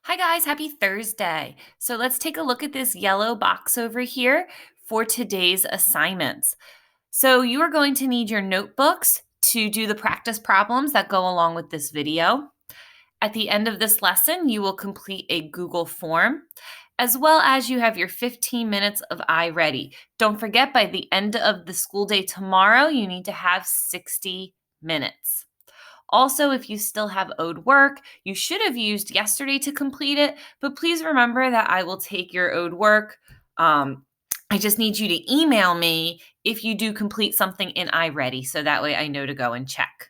Hi guys, happy Thursday. So let's take a look at this yellow box over here for today's assignments. So you are going to need your notebooks to do the practice problems that go along with this video. At the end of this lesson, you will complete a Google form, as well as you have your 15 minutes of iReady. Don't forget, by the end of the school day tomorrow, you need to have 60 minutes. Also, if you still have owed work, you should have used yesterday to complete it, but please remember that I will take your owed work. I just need you to email me if you do complete something in iReady, so that way I know to go and check.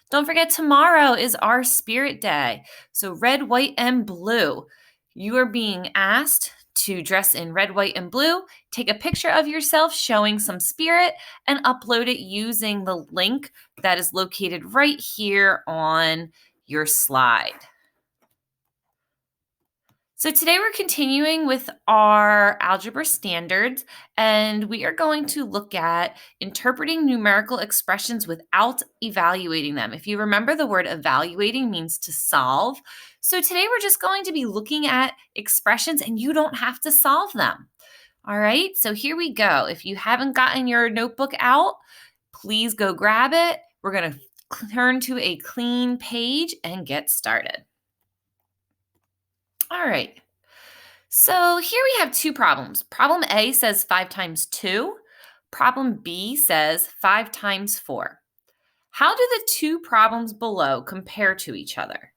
Don't forget, tomorrow is our Spirit Day. So red, white, and blue. You are being asked to dress in red, white, and blue, take a picture of yourself showing some spirit, and upload it using the link that is located right here on your slide. So today we're continuing with our algebra standards, and we are going to look at interpreting numerical expressions without evaluating them. If you remember, the word evaluating means to solve. So today we're just going to be looking at expressions, and you don't have to solve them. All right, so here we go. If you haven't gotten your notebook out, please go grab it. We're going to turn to a clean page and get started. All right. So here we have two problems. Problem A says 5 times 2. Problem B says 5 times 4. How do the two problems below compare to each other?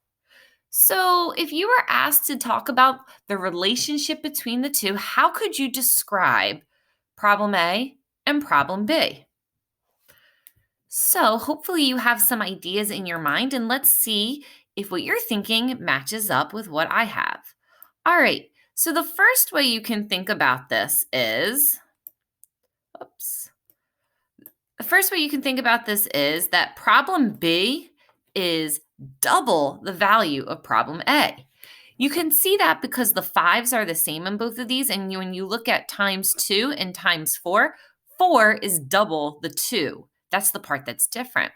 So if you were asked to talk about the relationship between the two, how could you describe problem A and problem B? So hopefully you have some ideas in your mind, and let's see if what you're thinking matches up with what I have. All right, so the first way you can think about this is, that problem B is double the value of problem A. You can see that because the 5s are the same in both of these, and when you look at times 2 and times 4, 4 is double the 2. That's the part that's different.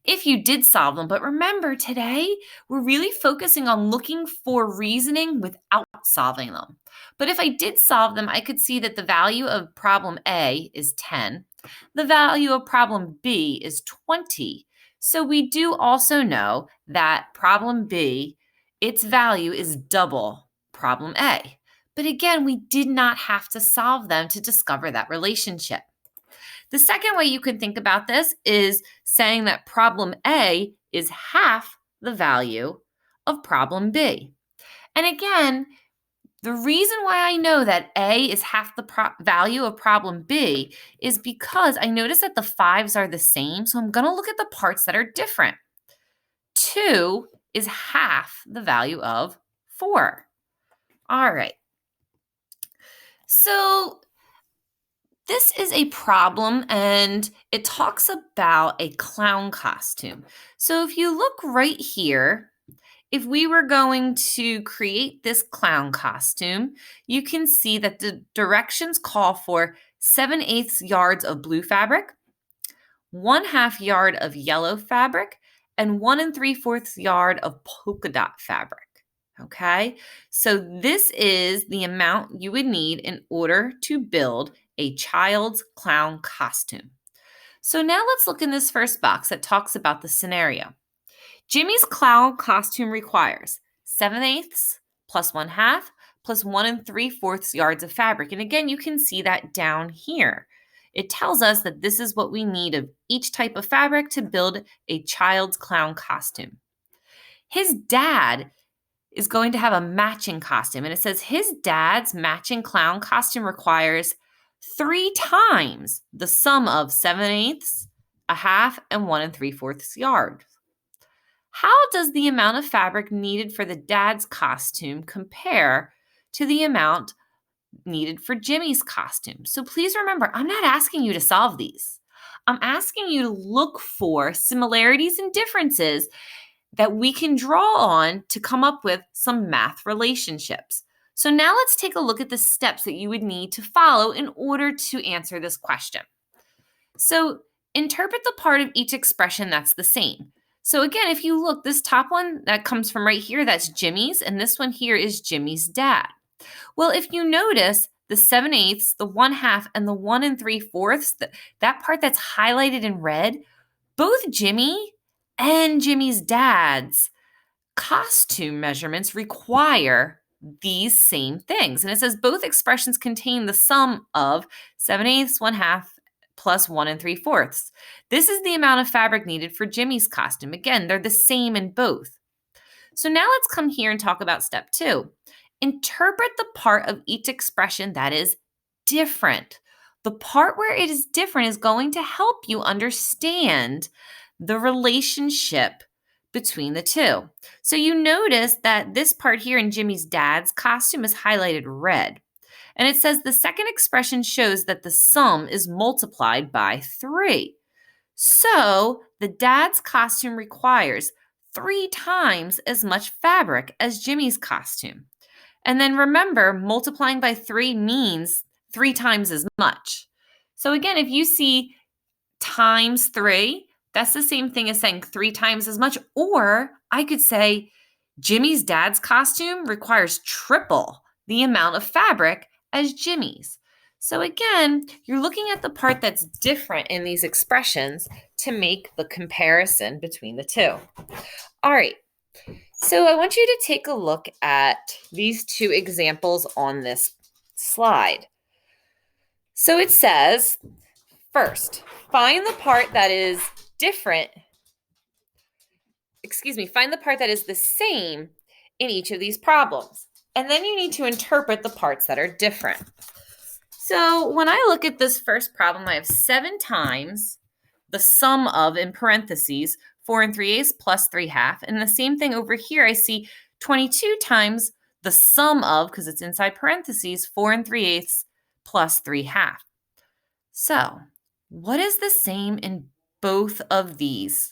If you did solve them, but remember today, we're really focusing on looking for reasoning without solving them. But if I did solve them, I could see that the value of problem A is 10. The value of problem B is 20. So we do also know that problem B, its value is double problem A. But again, we did not have to solve them to discover that relationship. The second way you can think about this is saying that problem A is half the value of problem B. And again, the reason why I know that A is half the value of problem B is because I notice that the 5s are the same, so I'm going to look at the parts that are different. 2 is half the value of 4. All right. So this is a problem, and it talks about a clown costume. So if you look right here, if we were going to create this clown costume, you can see that the directions call for 7/8 yards of blue fabric, 1/2 yard of yellow fabric, and 1 3/4 yard of polka dot fabric. Okay, so this is the amount you would need in order to build a child's clown costume. So now let's look in this first box that talks about the scenario. Jimmy's clown costume requires 7/8 plus 1/2 plus 1 3/4 yards of fabric. And again, you can see that down here. It tells us that this is what we need of each type of fabric to build a child's clown costume. His dad is going to have a matching costume. And it says his dad's matching clown costume requires 3 times the sum of 7/8, 1/2, and 1 3/4 yards. How does the amount of fabric needed for the dad's costume compare to the amount needed for Jimmy's costume? So please remember, I'm not asking you to solve these. I'm asking you to look for similarities and differences that we can draw on to come up with some math relationships. So now let's take a look at the steps that you would need to follow in order to answer this question. So interpret the part of each expression that's the same. So again, if you look, this top one that comes from right here, that's Jimmy's, and this one here is Jimmy's dad. Well, if you notice, the 7/8, the 1/2, and the 1 3/4, that part that's highlighted in red, both Jimmy and Jimmy's dad's costume measurements require these same things. And it says both expressions contain the sum of 7/8, 1/2, plus 1 3/4. This is the amount of fabric needed for Jimmy's costume. Again, they're the same in both. So now let's come here and talk about step 2. Interpret the part of each expression that is different. The part where it is different is going to help you understand the relationship between the two. So you notice that this part here in Jimmy's dad's costume is highlighted red. And it says the second expression shows that the sum is multiplied by 3. So the dad's costume requires 3 times as much fabric as Jimmy's costume. And then remember, multiplying by 3 means 3 times as much. So again, if you see times 3, that's the same thing as saying 3 times as much. Or I could say Jimmy's dad's costume requires triple the amount of fabric as Jimmy's. So again, you're looking at the part that's different in these expressions to make the comparison between the two. All right. So I want you to take a look at these two examples on this slide. So it says, first, find the part that is different. Find the part that is the same in each of these problems. And then you need to interpret the parts that are different. So when I look at this first problem, I have 7 times the sum of, in parentheses, 4 3/8 plus 3/2. And the same thing over here, I see 22 times the sum of, because it's inside parentheses, 4 3/8 plus 3/2. So what is the same in both of these?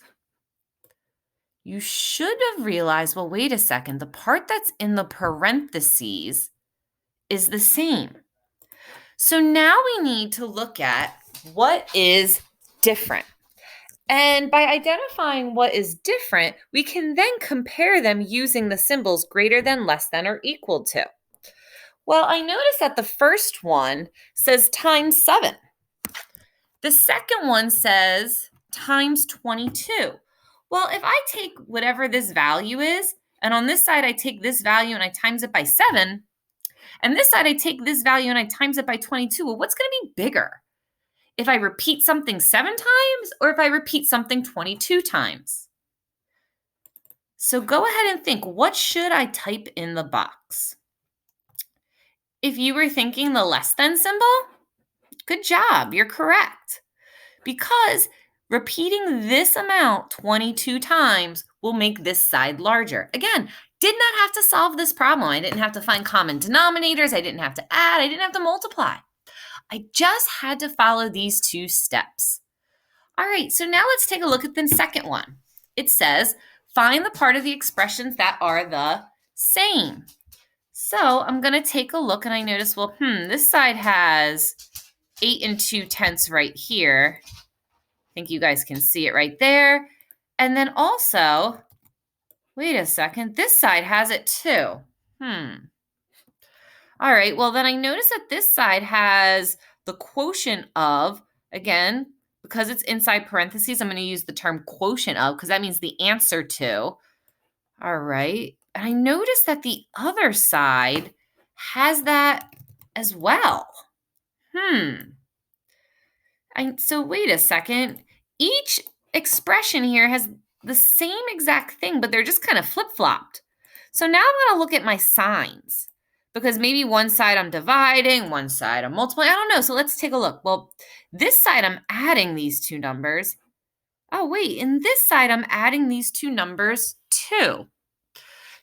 You should have realized, well, wait a second, the part that's in the parentheses is the same. So now we need to look at what is different. And by identifying what is different, we can then compare them using the symbols greater than, less than, or equal to. Well, I notice that the first one says times 7. The second one says times 22. Well, if I take whatever this value is, and on this side I take this value and I times it by 7, and this side I take this value and I times it by 22, well, what's going to be bigger? If I repeat something 7 times or if I repeat something 22 times? So go ahead and think, what should I type in the box? If you were thinking the less than symbol, good job, you're correct. Because repeating this amount 22 times will make this side larger. Again, did not have to solve this problem. I didn't have to find common denominators. I didn't have to add. I didn't have to multiply. I just had to follow these 2 steps. All right, so now let's take a look at the second one. It says, find the part of the expressions that are the same. So I'm going to take a look and I notice, well, this side has 8 2/10 right here. I think you guys can see it right there. And then also, wait a second, this side has it too. All right, well, then I notice that this side has the quotient of, again, because it's inside parentheses, I'm going to use the term quotient of because that means the answer to. All right, and I notice that the other side has that as well. So wait a second. Each expression here has the same exact thing, but they're just kind of flip-flopped. So now I'm going to look at my signs because maybe one side I'm dividing, one side I'm multiplying. I don't know. So let's take a look. Well, this side I'm adding these 2 numbers. Oh, wait. And this side I'm adding these 2 numbers too.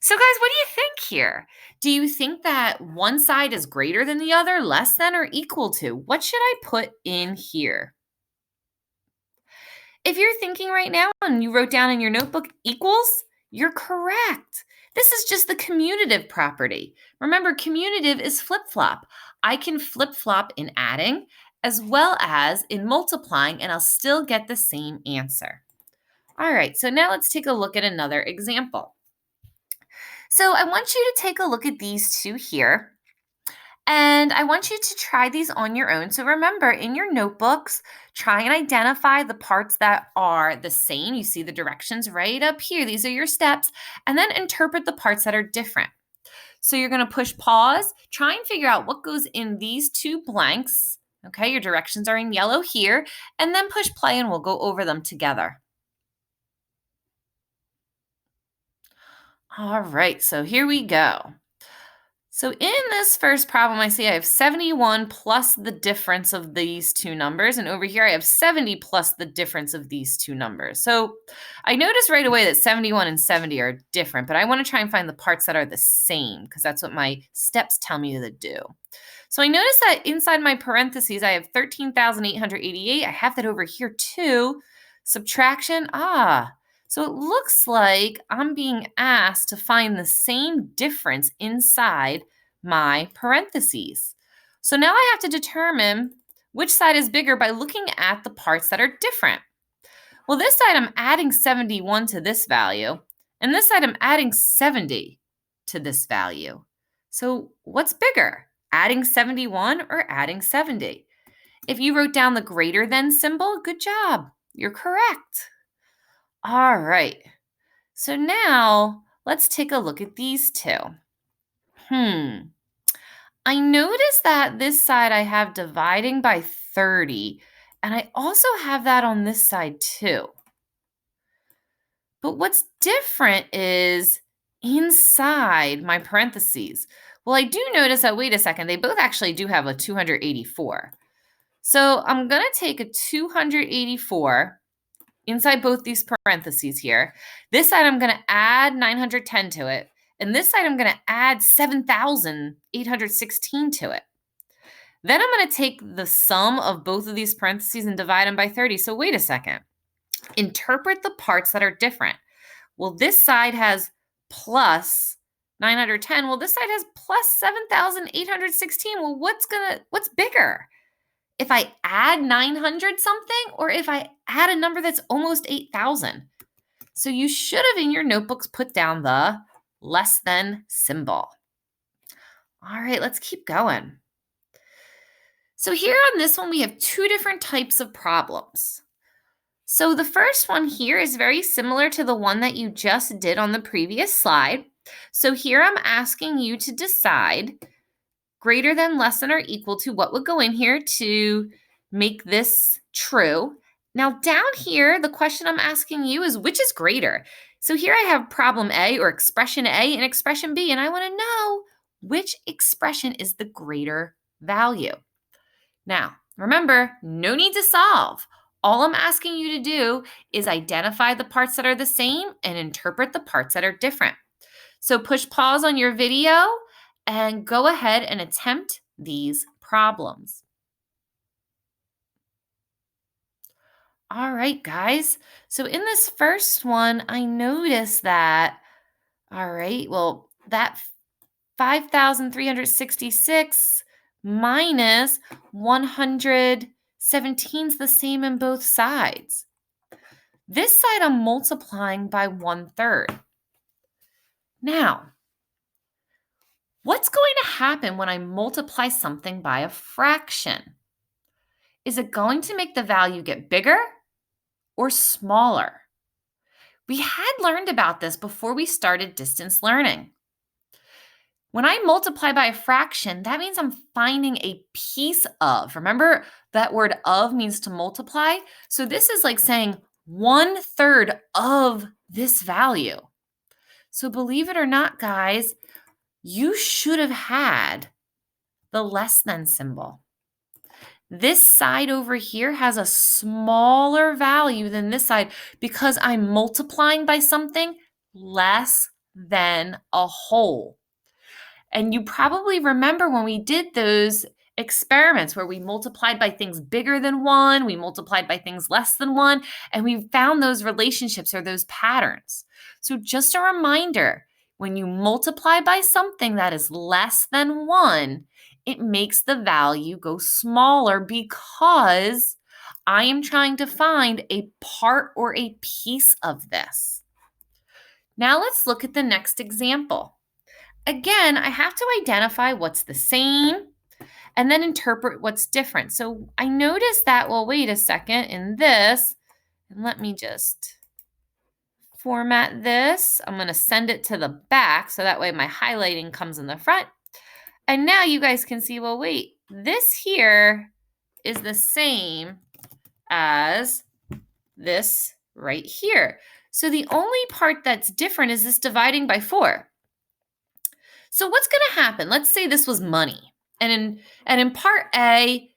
So guys, what do you think here? Do you think that one side is greater than the other, less than, or equal to? What should I put in here? If you're thinking right now and you wrote down in your notebook equals, you're correct. This is just the commutative property. Remember, commutative is flip-flop. I can flip-flop in adding as well as in multiplying, and I'll still get the same answer. All right, so now let's take a look at another example. So I want you to take a look at these two here. And I want you to try these on your own. So remember, in your notebooks, try and identify the parts that are the same. You see the directions right up here. These are your steps. And then interpret the parts that are different. So you're going to push pause, try and figure out what goes in these two blanks. Okay, your directions are in yellow here. And then push play and we'll go over them together. All right, so here we go. So in this first problem, I see I have 71 plus the difference of these two numbers. And over here, I have 70 plus the difference of these two numbers. So I notice right away that 71 and 70 are different, but I want to try and find the parts that are the same because that's what my steps tell me to do. So I notice that inside my parentheses, I have 13,888. I have that over here too. Subtraction, so it looks like I'm being asked to find the same difference inside my parentheses. So now I have to determine which side is bigger by looking at the parts that are different. Well, this side I'm adding 71 to this value, and this side I'm adding 70 to this value. So what's bigger, adding 71 or adding 70? If you wrote down the greater than symbol, good job. You're correct. All right. So now let's take a look at these two. I notice that this side I have dividing by 30, and I also have that on this side too. But what's different is inside my parentheses. Well, I do notice that, wait a second, they both actually do have a 284. So I'm going to take a 284 inside both these parentheses here. This side, I'm going to add 910 to it. And this side, I'm going to add 7,816 to it. Then I'm going to take the sum of both of these parentheses and divide them by 30. So wait a second. Interpret the parts that are different. Well, this side has plus 910. Well, this side has plus 7,816. Well, what's bigger? If I add 900 something or if I add a number that's almost 8,000. So you should have in your notebooks put down the less than symbol. All right, let's keep going. So here on this one, we have two different types of problems. So the first one here is very similar to the one that you just did on the previous slide. So here I'm asking you to decide greater than, less than, or equal to what would go in here to make this true. Now down here, the question I'm asking you is which is greater? So here I have problem A or expression A and expression B, and I want to know which expression is the greater value. Now, remember, no need to solve. All I'm asking you to do is identify the parts that are the same and interpret the parts that are different. So push pause on your video and go ahead and attempt these problems. All right, guys. So in this first one, I noticed that, that 5,366 minus 117 is the same in both sides. This side I'm multiplying by 1/3. Now, what's going to happen when I multiply something by a fraction? Is it going to make the value get bigger or smaller? We had learned about this before we started distance learning. When I multiply by a fraction, that means I'm finding a piece of. Remember, that word of means to multiply. So this is like saying 1/3 of this value. So believe it or not, guys, you should have had the less than symbol. This side over here has a smaller value than this side because I'm multiplying by something less than a whole. And you probably remember when we did those experiments where we multiplied by things bigger than 1, we multiplied by things less than 1, and we found those relationships or those patterns. So just a reminder, when you multiply by something that is less than 1, it makes the value go smaller because I am trying to find a part or a piece of this. Now let's look at the next example. Again, I have to identify what's the same and then interpret what's different. So I noticed that, well, wait a second, in this, and let me just format this. I'm going to send it to the back so that way my highlighting comes in the front. And now you guys can see, well, wait, this here is the same as this right here. So the only part that's different is this dividing by 4. So what's going to happen? Let's say this was money. And in part A,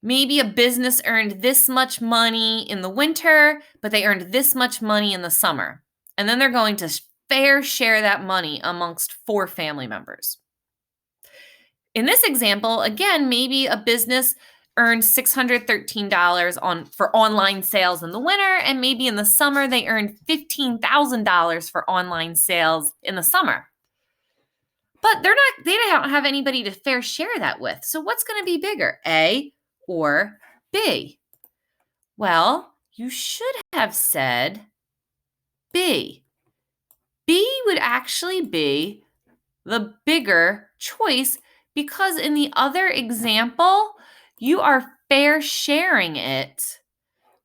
maybe a business earned this much money in the winter, but they earned this much money in the summer. And then they're going to fair share that money amongst 4 family members. In this example, again, maybe a business earned $613 for online sales in the winter, and maybe in the summer they earned $15,000 for online sales in the summer. But they don't have anybody to fair share that with. So what's going to be bigger, A or B? Well, you should have said B. B would actually be the bigger choice because in the other example, you are fair sharing it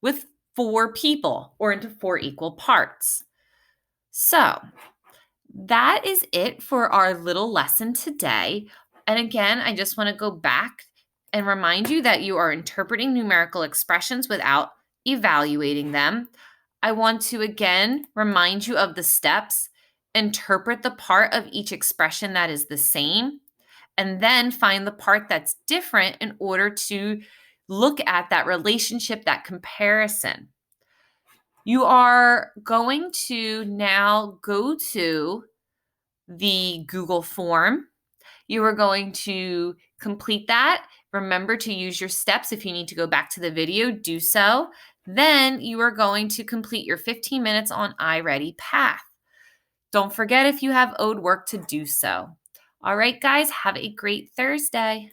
with 4 people or into 4 equal parts. So that is it for our little lesson today. And again, I just want to go back and remind you that you are interpreting numerical expressions without evaluating them. I want to again remind you of the steps. Interpret the part of each expression that is the same, and then find the part that's different in order to look at that relationship, that comparison. You are going to now go to the Google form. You are going to complete that. Remember to use your steps. If you need to go back to the video, do so. Then you are going to complete your 15 minutes on iReadyPath. Don't forget if you have owed work to do so. All right, guys, have a great Thursday.